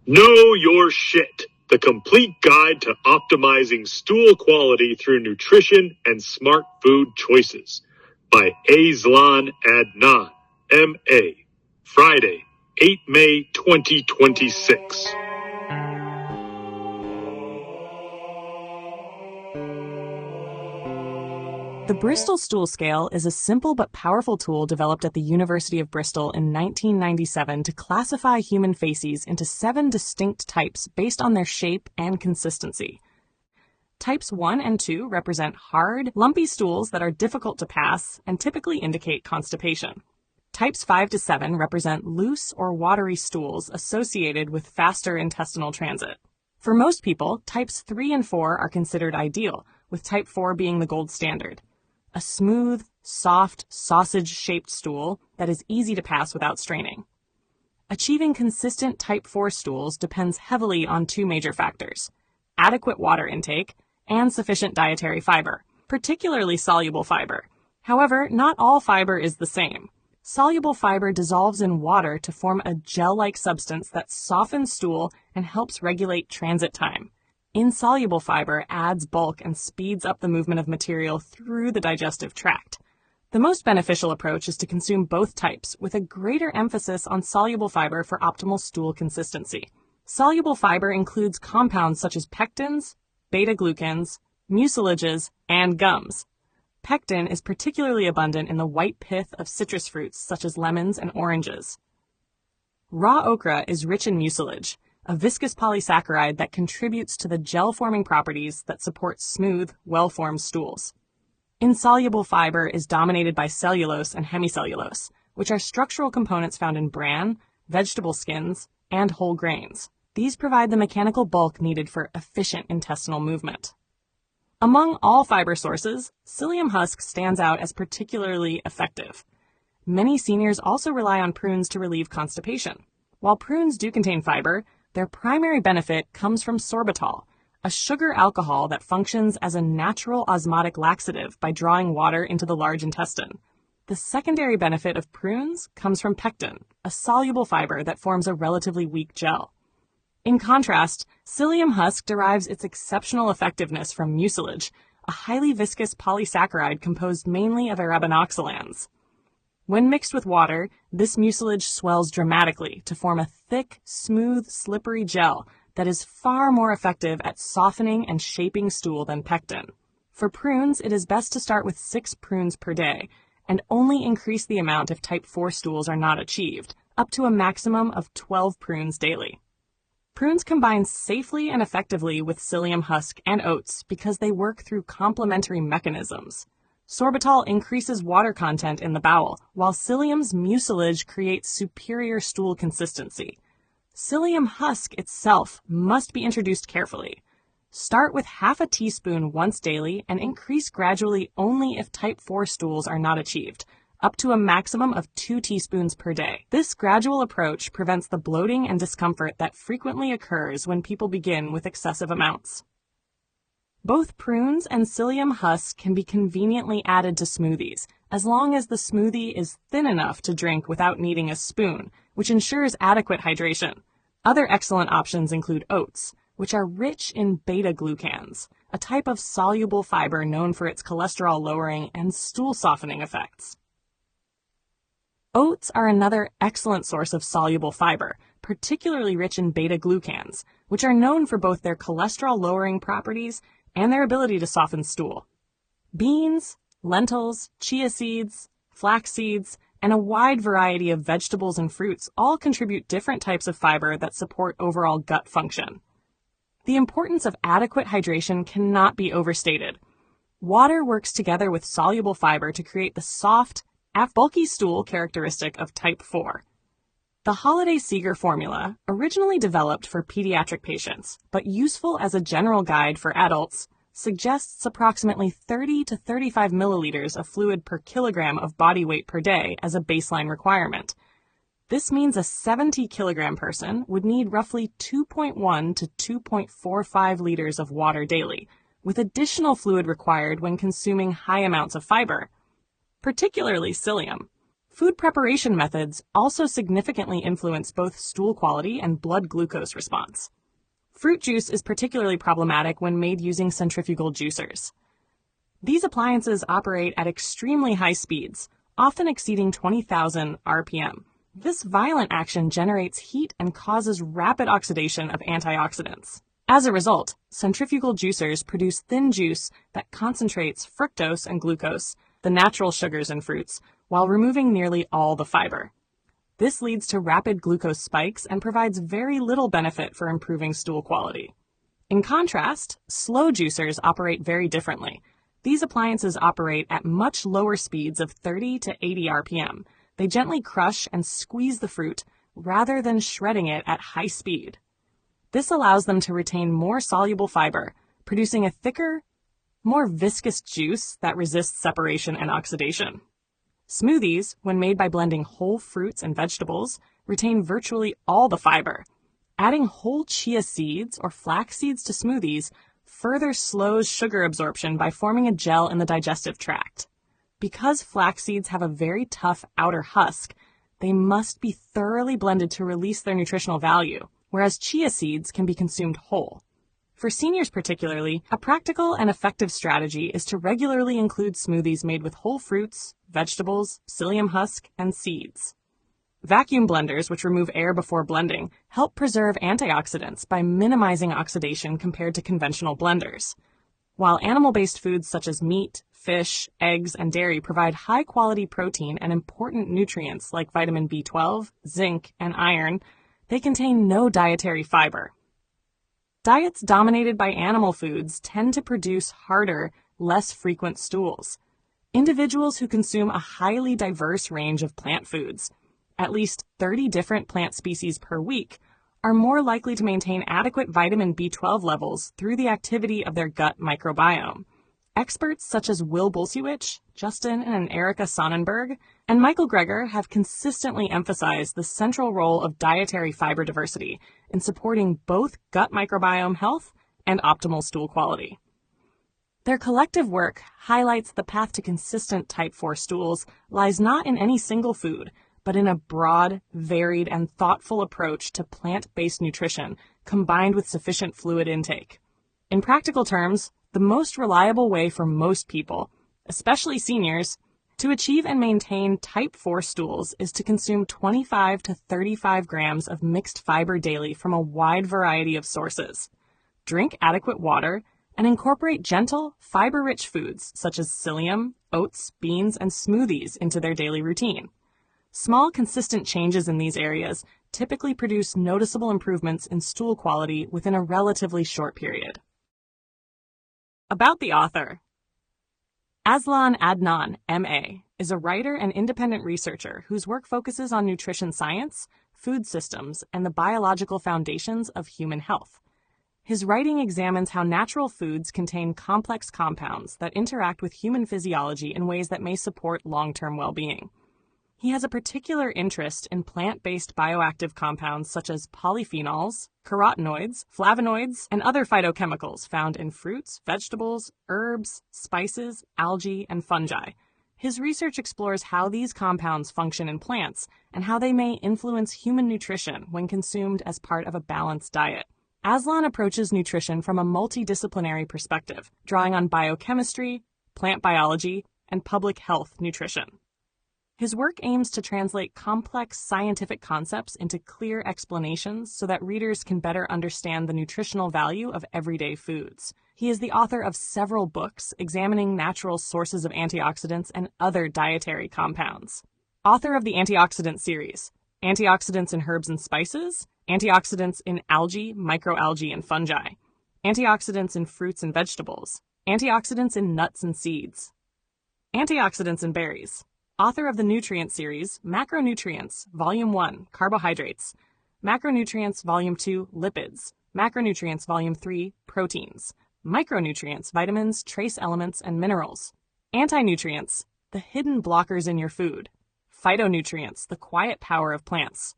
Know Your Shit, the complete guide to optimizing stool quality through nutrition and smart food choices. By Aislan Adnan, M.A. Friday, 8 May 2026. The Bristol Stool Scale is a simple but powerful tool developed at the University of Bristol in 1997 to classify human faeces into 7 distinct types based on their shape and consistency. Types 1 and 2 represent hard, lumpy stools that are difficult to pass and typically indicate constipation. Types 5 to 7 represent loose or watery stools associated with faster intestinal transit. For most people, types 3 and 4 are considered ideal, with type 4 being the gold standard. A smooth, soft, sausage-shaped stool that is easy to pass without straining. Achieving consistent type 4 stools depends heavily on 2 major factors: adequate water intake and sufficient dietary fiber, particularly soluble fiber. However, not all fiber is the same. Soluble fiber dissolves in water to form a gel-like substance that softens stool and helps regulate transit time. Insoluble fiber adds bulk and speeds up the movement of material through the digestive tract. The most beneficial approach is to consume both types, with a greater emphasis on soluble fiber for optimal stool consistency. Soluble fiber includes compounds such as pectins, beta-glucans, mucilages, and gums. Pectin is particularly abundant in the white pith of citrus fruits such as lemons and oranges. Raw okra is rich in mucilage, a viscous polysaccharide that contributes to the gel-forming properties that support smooth, well-formed stools. Insoluble fiber is dominated by cellulose and hemicellulose, which are structural components found in bran, vegetable skins, and whole grains. These provide the mechanical bulk needed for efficient intestinal movement. Among all fiber sources, psyllium husk stands out as particularly effective. Many seniors also rely on prunes to relieve constipation. While prunes do contain fiber, their primary benefit comes from sorbitol, a sugar alcohol that functions as a natural osmotic laxative by drawing water into the large intestine. The secondary benefit of prunes comes from pectin, a soluble fiber that forms a relatively weak gel. In contrast, psyllium husk derives its exceptional effectiveness from mucilage, a highly viscous polysaccharide composed mainly of arabinoxylans. When mixed with water, this mucilage swells dramatically to form a thick, smooth, slippery gel that is far more effective at softening and shaping stool than pectin. For prunes, it is best to start with 6 prunes per day and only increase the amount if type 4 stools are not achieved, up to a maximum of 12 prunes daily. Prunes combine safely and effectively with psyllium husk and oats because they work through complementary mechanisms. Sorbitol increases water content in the bowel, while psyllium's mucilage creates superior stool consistency. Psyllium husk itself must be introduced carefully. Start with half a teaspoon once daily and increase gradually only if type 4 stools are not achieved, up to a maximum of 2 teaspoons per day. This gradual approach prevents the bloating and discomfort that frequently occurs when people begin with excessive amounts. Both prunes and psyllium husk can be conveniently added to smoothies, as long as the smoothie is thin enough to drink without needing a spoon, which ensures adequate hydration. Other excellent options include oats, which are rich in beta-glucans, a type of soluble fiber known for its cholesterol-lowering and stool-softening effects. Oats are another excellent source of soluble fiber, particularly rich in beta-glucans, which are known for both their cholesterol-lowering properties and their ability to soften stool. Beans, lentils, chia seeds, flax seeds, and a wide variety of vegetables and fruits all contribute different types of fiber that support overall gut function. The importance of adequate hydration cannot be overstated. Water works together with soluble fiber to create the soft, bulky stool characteristic of type 4. The Holiday Seeger formula, originally developed for pediatric patients, but useful as a general guide for adults, suggests approximately 30 to 35 milliliters of fluid per kilogram of body weight per day as a baseline requirement. This means a 70-kilogram person would need roughly 2.1 to 2.45 liters of water daily, with additional fluid required when consuming high amounts of fiber, particularly psyllium. Food preparation methods also significantly influence both stool quality and blood glucose response. Fruit juice is particularly problematic when made using centrifugal juicers. These appliances operate at extremely high speeds, often exceeding 20,000 RPM. This violent action generates heat and causes rapid oxidation of antioxidants. As a result, centrifugal juicers produce thin juice that concentrates fructose and glucose, the natural sugars in fruits, while removing nearly all the fiber. This leads to rapid glucose spikes and provides very little benefit for improving stool quality. In contrast, slow juicers operate very differently. These appliances operate at much lower speeds of 30 to 80 RPM. They gently crush and squeeze the fruit rather than shredding it at high speed. This allows them to retain more soluble fiber, producing a thicker, more viscous juice that resists separation and oxidation. Smoothies, when made by blending whole fruits and vegetables, retain virtually all the fiber. Adding whole chia seeds or flax seeds to smoothies further slows sugar absorption by forming a gel in the digestive tract. Because flax seeds have a very tough outer husk, they must be thoroughly blended to release their nutritional value, whereas chia seeds can be consumed whole. For seniors particularly, a practical and effective strategy is to regularly include smoothies made with whole fruits, vegetables, psyllium husk, and seeds. Vacuum blenders, which remove air before blending, help preserve antioxidants by minimizing oxidation compared to conventional blenders. While animal-based foods such as meat, fish, eggs, and dairy provide high-quality protein and important nutrients like vitamin B12, zinc, and iron, they contain no dietary fiber. Diets dominated by animal foods tend to produce harder, less frequent stools. Individuals who consume a highly diverse range of plant foods, at least 30 different plant species per week, are more likely to maintain adequate vitamin B12 levels through the activity of their gut microbiome. Experts such as Will Bulsiewicz, Justin and Erica Sonnenberg, and Michael Greger have consistently emphasized the central role of dietary fiber diversity in supporting both gut microbiome health and optimal stool quality. Their collective work highlights the path to consistent type 4 stools lies not in any single food, but in a broad, varied, and thoughtful approach to plant-based nutrition combined with sufficient fluid intake. In practical terms, the most reliable way for most people, especially seniors, to achieve and maintain type 4 stools is to consume 25 to 35 grams of mixed fiber daily from a wide variety of sources. Drink adequate water and incorporate gentle, fiber-rich foods such as psyllium, oats, beans, and smoothies into their daily routine. Small, consistent changes in these areas typically produce noticeable improvements in stool quality within a relatively short period. About the author. Aslan Adnan, M.A., is a writer and independent researcher whose work focuses on nutrition science, food systems, and the biological foundations of human health. His writing examines how natural foods contain complex compounds that interact with human physiology in ways that may support long-term well-being. He has a particular interest in plant-based bioactive compounds such as polyphenols, carotenoids, flavonoids, and other phytochemicals found in fruits, vegetables, herbs, spices, algae, and fungi. His research explores how these compounds function in plants and how they may influence human nutrition when consumed as part of a balanced diet. Aslan approaches nutrition from a multidisciplinary perspective, drawing on biochemistry, plant biology, and public health nutrition. His work aims to translate complex scientific concepts into clear explanations so that readers can better understand the nutritional value of everyday foods. He is the author of several books examining natural sources of antioxidants and other dietary compounds. Author of the Antioxidant series, Antioxidants in Herbs and Spices, Antioxidants in Algae, Microalgae, and Fungi, Antioxidants in Fruits and Vegetables, Antioxidants in Nuts and Seeds, Antioxidants in Berries. Author of the Nutrient series, Macronutrients, Volume 1, Carbohydrates, Macronutrients, Volume 2, Lipids, Macronutrients, Volume 3, Proteins, Micronutrients, Vitamins, Trace Elements, and Minerals, Anti-nutrients, The Hidden Blockers in Your Food, Phytonutrients, The Quiet Power of Plants,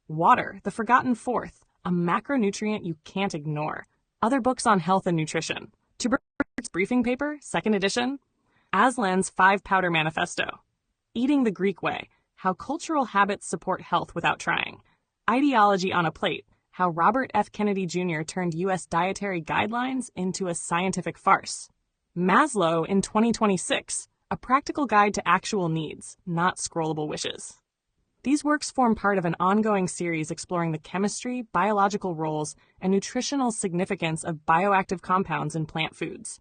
Water, The Forgotten Fourth, A Macronutrient You Can't Ignore, Other Books on Health and Nutrition, Tuber's Briefing Paper, 2nd edition, Aslan's 5-Powder Manifesto, Eating the Greek Way, How Cultural Habits Support Health Without Trying. Ideology on a Plate. How Robert F. Kennedy Jr. turned U.S. dietary guidelines into a scientific farce. Maslow in 2026. A practical guide to actual needs, not scrollable wishes. These works form part of an ongoing series exploring the chemistry, biological roles, and nutritional significance of bioactive compounds in plant foods.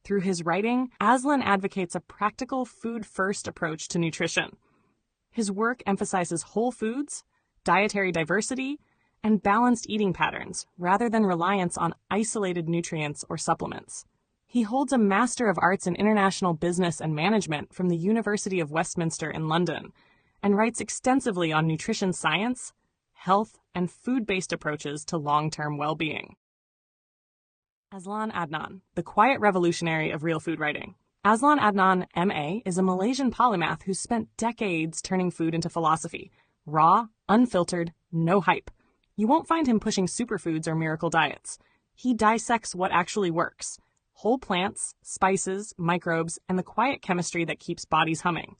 Through his writing, Aslan advocates a practical, food-first approach to nutrition. His work emphasizes whole foods, dietary diversity, and balanced eating patterns, rather than reliance on isolated nutrients or supplements. He holds a Master of Arts in International Business and Management from the University of Westminster in London, and writes extensively on nutrition science, health, and food-based approaches to long-term well-being. Aslan Adnan, the quiet revolutionary of real food writing. Aslan Adnan, M.A., is a Malaysian polymath who spent decades turning food into philosophy. Raw, unfiltered, no hype. You won't find him pushing superfoods or miracle diets. He dissects what actually works. Whole plants, spices, microbes, and the quiet chemistry that keeps bodies humming.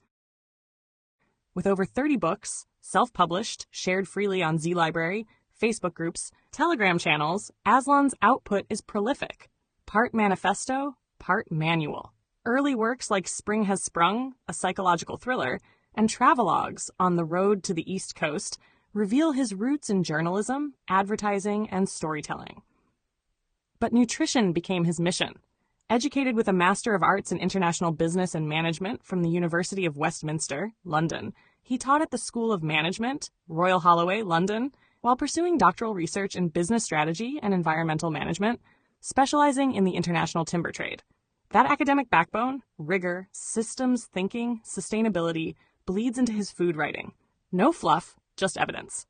With over 30 books, self-published, shared freely on Z Library, Facebook groups, Telegram channels, Aslan's output is prolific. Part manifesto, part manual. Early works like Spring Has Sprung, a psychological thriller, and travelogues on the road to the East Coast reveal his roots in journalism, advertising, and storytelling. But nutrition became his mission. Educated with a Master of Arts in International Business and Management from the University of Westminster, London, he taught at the School of Management, Royal Holloway, London, while pursuing doctoral research in business strategy and environmental management, specializing in the international timber trade. That academic backbone, rigor, systems thinking, sustainability, bleeds into his food writing. No fluff, just evidence.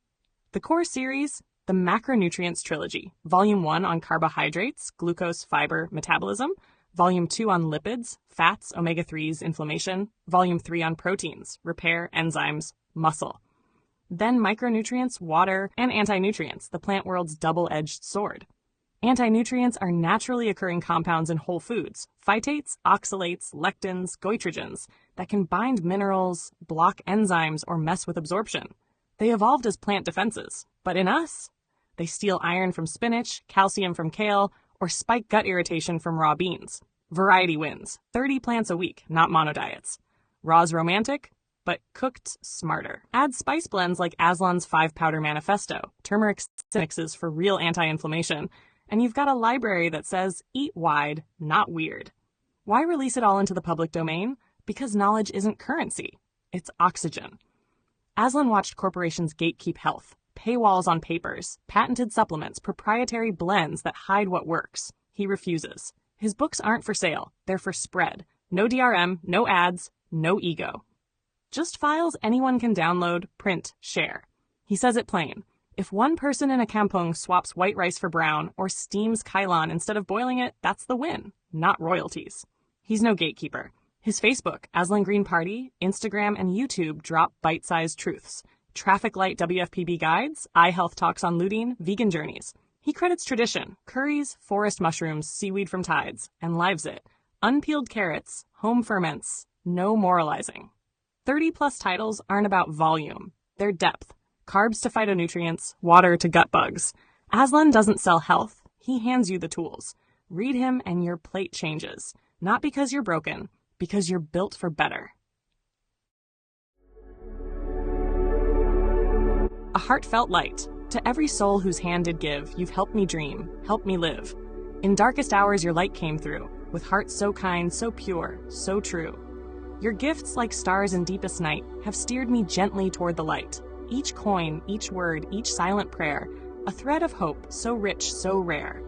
The core series, the Macronutrients Trilogy, Volume 1 on carbohydrates, glucose, fiber, metabolism, Volume 2 on lipids, fats, omega-3s, inflammation, Volume 3 on proteins, repair, enzymes, muscle. Then micronutrients, water, and anti-nutrients, the plant world's double-edged sword. Anti-nutrients are naturally occurring compounds in whole foods, phytates, oxalates, lectins, goitrogens, that can bind minerals, block enzymes, or mess with absorption. They evolved as plant defenses, but in us, they steal iron from spinach, calcium from kale, or spike gut irritation from raw beans. Variety wins. 30 plants a week, not monodiets. Raw's romantic, but cooked smarter. Add spice blends like Aslan's 5-powder manifesto, turmeric mixes for real anti-inflammation, and you've got a library that says, eat wide, not weird. Why release it all into the public domain? Because knowledge isn't currency. It's oxygen. Aslan watched corporations gatekeep health, paywalls on papers, patented supplements, proprietary blends that hide what works. He refuses. His books aren't for sale. They're for spread. No DRM, no ads, no ego. Just files anyone can download, print, share. He says it plain. If one person in a kampong swaps white rice for brown or steams kailan instead of boiling it, that's the win, not royalties. He's no gatekeeper. His Facebook, Aslan Green Party, Instagram, and YouTube drop bite-sized truths. Traffic light WFPB guides, eye health talks on lutein, vegan journeys. He credits tradition, curries, forest mushrooms, seaweed from tides, and lives it. Unpeeled carrots, home ferments, no moralizing. 30-plus titles aren't about volume. They're depth. Carbs to phytonutrients, water to gut bugs. Aslan doesn't sell health. He hands you the tools. Read him and your plate changes. Not because you're broken, because you're built for better. A heartfelt light. To every soul whose hand did give, you've helped me dream, helped me live. In darkest hours your light came through, with hearts so kind, so pure, so true. Your gifts, like stars in deepest night, have steered me gently toward the light. Each coin, each word, each silent prayer, a thread of hope so rich, so rare.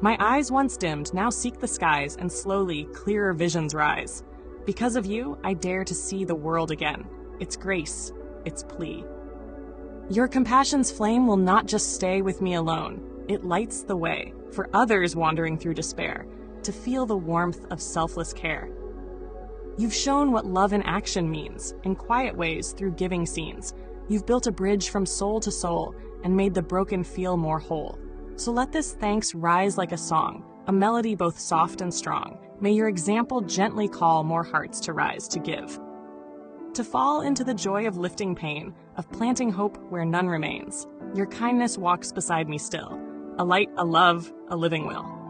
My eyes once dimmed now seek the skies, and slowly clearer visions rise. Because of you, I dare to see the world again. Its grace, its plea. Your compassion's flame will not just stay with me alone. It lights the way for others wandering through despair to feel the warmth of selfless care. You've shown what love in action means, in quiet ways through giving scenes. You've built a bridge from soul to soul and made the broken feel more whole. So let this thanks rise like a song, a melody both soft and strong. May your example gently call more hearts to rise to give. to fall into the joy of lifting pain, of planting hope where none remains. Your kindness walks beside me still, a light, a love, a living will.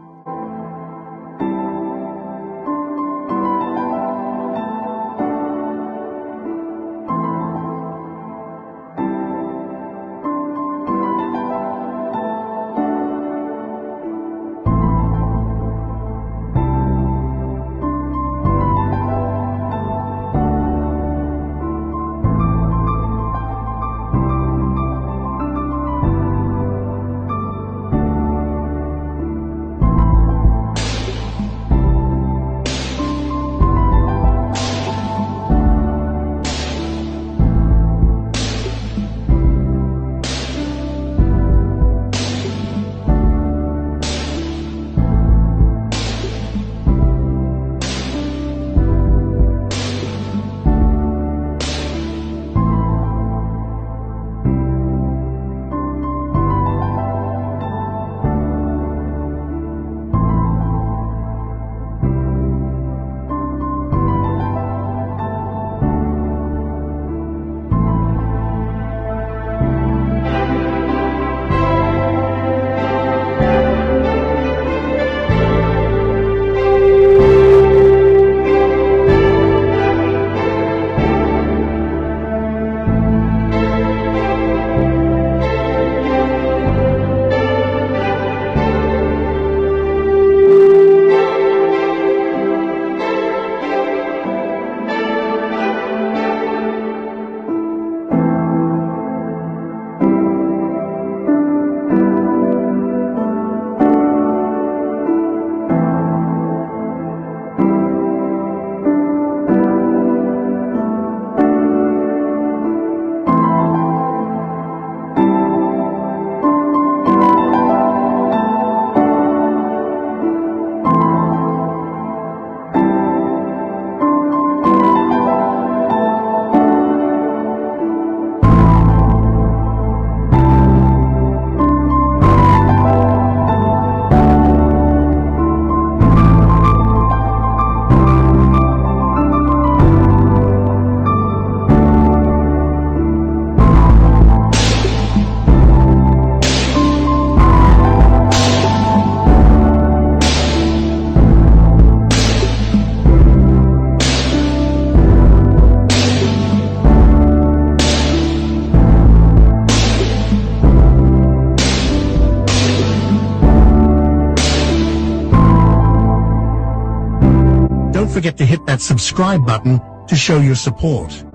Don't forget to hit that subscribe button to show your support.